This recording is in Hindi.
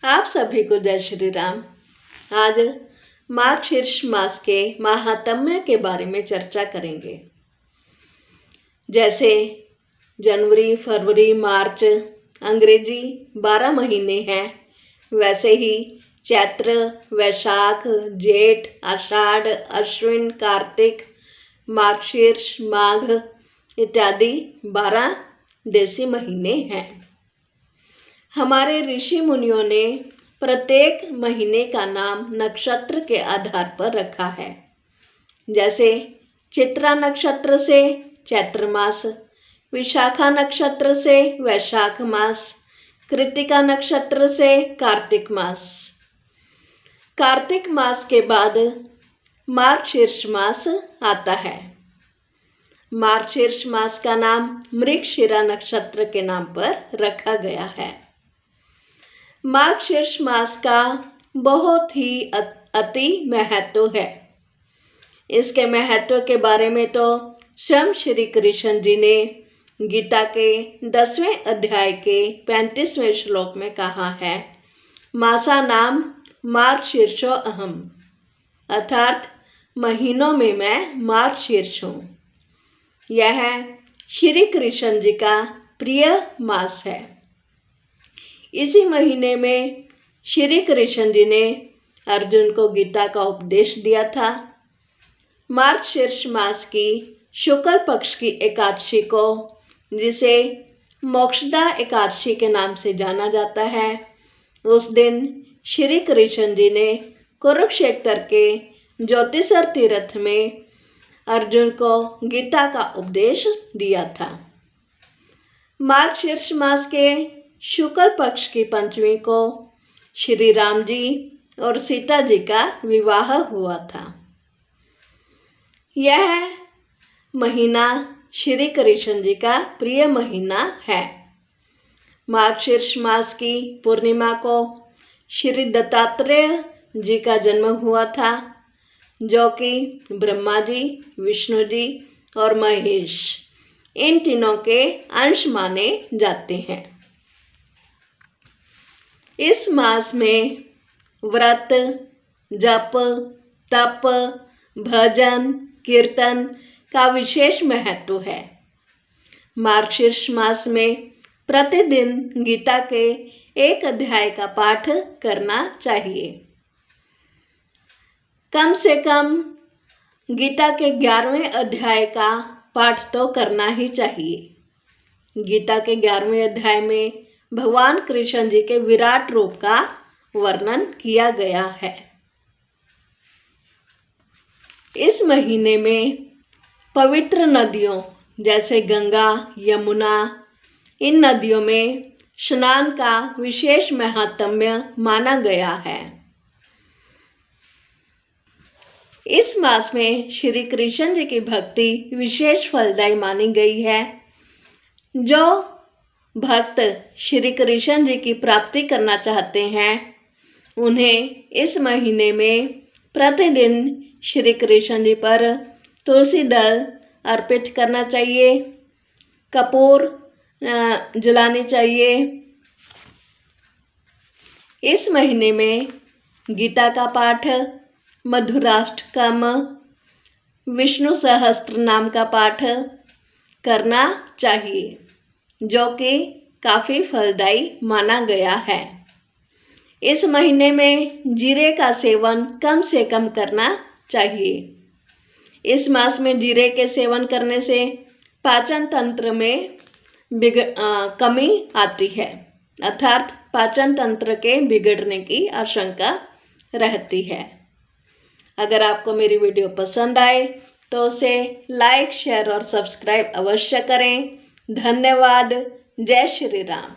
आप सभी को जय श्री राम। आज मार्गशीर्ष मास के महात्म्य के बारे में चर्चा करेंगे। जैसे जनवरी, फरवरी, मार्च अंग्रेजी 12 महीने हैं, वैसे ही चैत्र, वैशाख, जेठ, आषाढ़, अश्विन, कार्तिक, मार्गशीर्ष, माघ इत्यादि 12 देसी महीने हैं। हमारे ऋषि मुनियों ने प्रत्येक महीने का नाम नक्षत्र के आधार पर रखा है। जैसे चित्रा नक्षत्र से चैत्र मास, विशाखा नक्षत्र से वैशाख मास, कृत्तिका नक्षत्र से कार्तिक मास। कार्तिक मास के बाद मार्गशीर्ष मास आता है। मार्गशीर्ष मास का नाम मृगशिरा नक्षत्र के नाम पर रखा गया है। मार्गशीर्ष मास का बहुत ही अति महत्व है। इसके महत्व के बारे में तो स्वयं श्री कृष्ण जी ने गीता के 10वें अध्याय के 35वें श्लोक में कहा है, मासा नाम मार्गशीर्षो अहम, अर्थात महीनों में मैं मार्गशीर्ष हूँ। यह श्री कृष्ण जी का प्रिय मास है। इसी महीने में श्री कृष्ण जी ने अर्जुन को गीता का उपदेश दिया था। मार्गशीर्ष मास की शुक्ल पक्ष की एकादशी को, जिसे मोक्षदा एकादशी के नाम से जाना जाता है, उस दिन श्री कृष्ण जी ने कुरुक्षेत्र के ज्योतिषर तीर्थ में अर्जुन को गीता का उपदेश दिया था। मार्गशीर्ष मास के शुक्ल पक्ष की पंचमी को श्री राम जी और सीता जी का विवाह हुआ था। यह महीना श्री कृष्ण जी का प्रिय महीना है। मार्गशीर्ष मास की पूर्णिमा को श्री दत्तात्रेय जी का जन्म हुआ था, जो कि ब्रह्मा जी, विष्णु जी और महेश इन तीनों के अंश माने जाते हैं। इस मास में व्रत, जप, तप, भजन, कीर्तन का विशेष महत्व है। मार्गशीर्ष मास में प्रतिदिन गीता के एक अध्याय का पाठ करना चाहिए। कम से कम गीता के 11वें अध्याय का पाठ तो करना ही चाहिए। गीता के 11वें अध्याय में भगवान कृष्ण जी के विराट रूप का वर्णन किया गया है। इस महीने में पवित्र नदियों जैसे गंगा, यमुना, इन नदियों में स्नान का विशेष महात्म्य माना गया है। इस मास में श्री कृष्ण जी की भक्ति विशेष फलदायी मानी गई है। जो भक्त श्री कृष्ण जी की प्राप्ति करना चाहते हैं, उन्हें इस महीने में प्रतिदिन श्री कृष्ण जी पर तुलसी दल अर्पित करना चाहिए, कपूर जलानी चाहिए। इस महीने में गीता का पाठ, मधुराष्टकम, विष्णु सहस्त्र नाम का पाठ करना चाहिए, जो कि काफ़ी फलदायी माना गया है। इस महीने में जीरे का सेवन कम से कम करना चाहिए। इस मास में जीरे के सेवन करने से पाचन तंत्र में कमी आती है, अर्थात पाचन तंत्र के बिगड़ने की आशंका रहती है। अगर आपको मेरी वीडियो पसंद आए तो उसे लाइक, शेयर और सब्सक्राइब अवश्य करें। धन्यवाद। जय श्री राम।